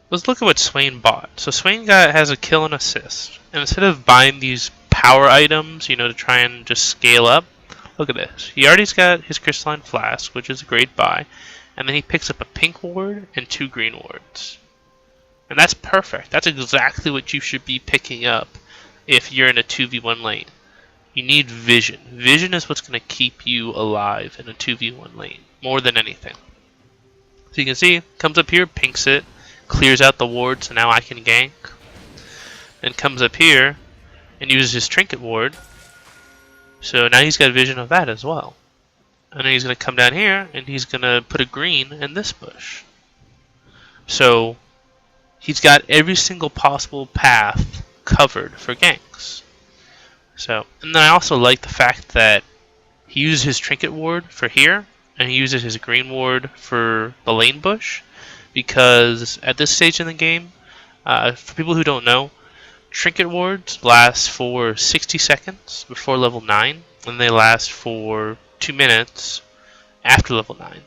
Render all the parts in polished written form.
let's look at what Swain bought. So Swain has a kill and assist. And instead of buying these power items, to try and just scale up, look at this. He already's got his Crystalline Flask, which is a great buy. And then he picks up a pink ward and 2 green wards. And that's perfect. That's exactly what you should be picking up if you're in a 2v1 lane. You need vision. Vision is what's going to keep you alive in a 2v1 lane, more than anything. So you can see, comes up here, pinks it, clears out the ward, so now I can gank. Then comes up here and uses his Trinket ward. So now he's got vision of that as well. And then he's going to come down here and he's going to put a green in this bush. So he's got every single possible path covered for ganks. So, and then I also like the fact that he uses his Trinket ward for here, and he uses his green ward for the lane bush, because at this stage in the game, for people who don't know, Trinket wards last for 60 seconds before level 9, and they last for 2 minutes after level 9.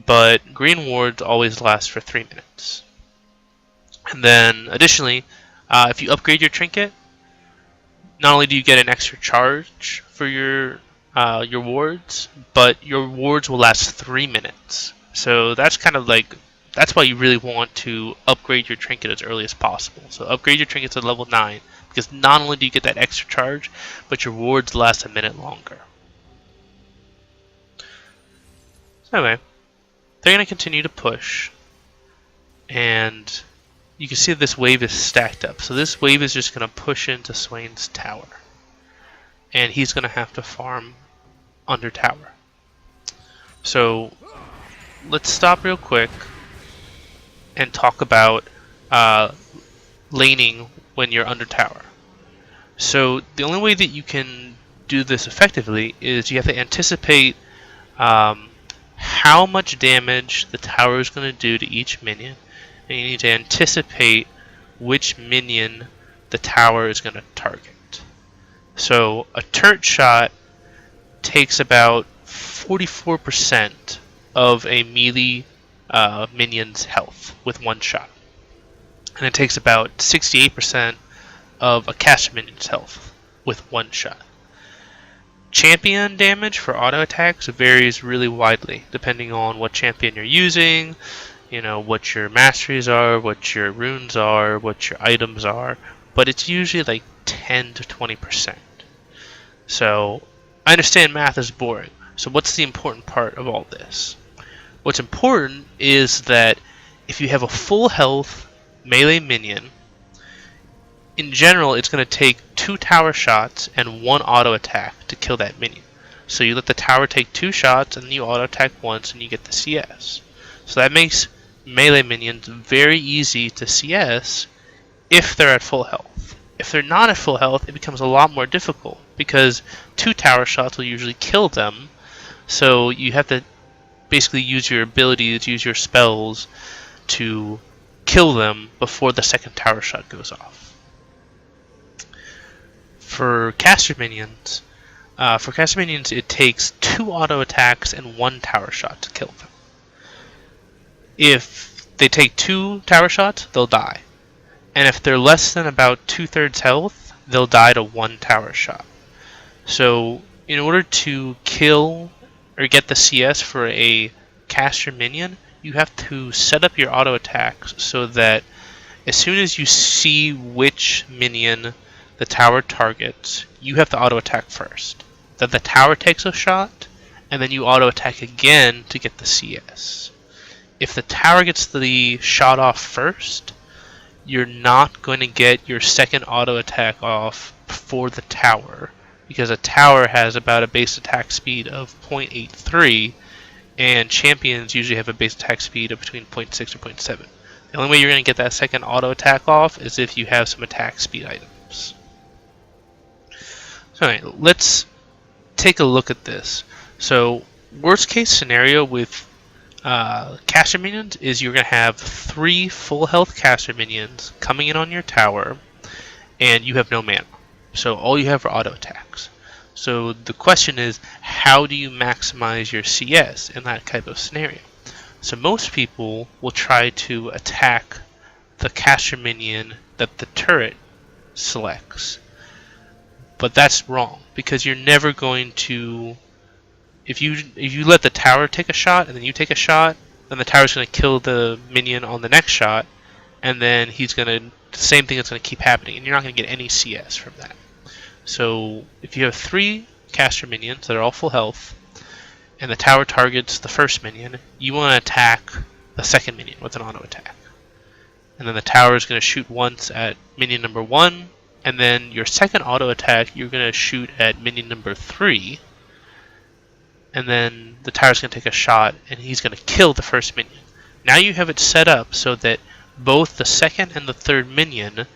But green wards always last for 3 minutes. And then, additionally, if you upgrade your Trinket, not only do you get an extra charge for your wards, but your wards will last 3 minutes. So that's kind of like, that's why you really want to upgrade your Trinket as early as possible. So upgrade your Trinket to level 9, because not only do you get that extra charge, but your wards last a minute longer. So anyway, they're going to continue to push, and you can see this wave is stacked up. So this wave is just going to push into Swain's tower. And he's going to have to farm under tower. So let's stop real quick and talk about laning when you're under tower. So the only way that you can do this effectively is you have to anticipate how much damage the tower is going to do to each minion. And you need to anticipate which minion the tower is going to target. So a turret shot takes about 44% of a melee minion's health with one shot. And it takes about 68% of a caster minion's health with one shot. Champion damage for auto attacks varies really widely depending on what champion you're using, what your masteries are, what your runes are, what your items are, but it's usually like 10 to 20%. So I understand math is boring, so what's the important part of all this? What's important is that if you have a full health melee minion, in general it's going to take 2 tower shots and 1 auto attack to kill that minion. So you let the tower take 2 shots and then you auto attack once and you get the CS. So that makes melee minions very easy to CS if they're at full health. If they're not at full health, it becomes a lot more difficult because 2 tower shots will usually kill them. So you have to basically use your abilities, use your spells to kill them before the second tower shot goes off. For caster minions, it takes 2 auto attacks and 1 tower shot to kill them. If they take 2 tower shots, they'll die. And if they're less than about 2/3 health, they'll die to 1 tower shot. So in order to kill or get the CS for a caster minion, you have to set up your auto attacks so that as soon as you see which minion the tower targets, you have to auto attack first. Then the tower takes a shot, and then you auto attack again to get the CS. If the tower gets the shot off first, you're not going to get your second auto attack off before the tower, because a tower has about a base attack speed of 0.83, and champions usually have a base attack speed of between 0.6 or 0.7. The only way you're going to get that second auto attack off is if you have some attack speed items. So alright, let's take a look at this. So worst case scenario with caster minions is you're going to have 3 full health caster minions coming in on your tower and you have no mana. So all you have are auto attacks. So the question is, how do you maximize your CS in that type of scenario? So most people will try to attack the caster minion that the turret selects. But that's wrong, because you're never going to... If you let the tower take a shot, and then you take a shot, then the tower's going to kill the minion on the next shot, and then he's going to... The same thing is going to keep happening, and you're not going to get any CS from that. So, if you have 3 caster minions that are all full health, and the tower targets the first minion, you want to attack the second minion with an auto attack. And then the tower is going to shoot once at minion number 1, and then your second auto attack you're going to shoot at minion number 3, and then the tower's going to take a shot, and he's going to kill the first minion. Now you have it set up so that both the second and the third minion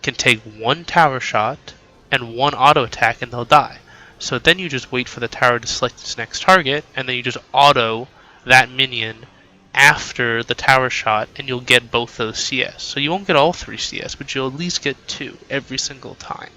can take 1 tower shot and 1 auto attack, and they'll die. So then you just wait for the tower to select its next target, and then you just auto that minion after the tower shot, and you'll get both those CS. So you won't get all 3 CS, but you'll at least get 2 every single time.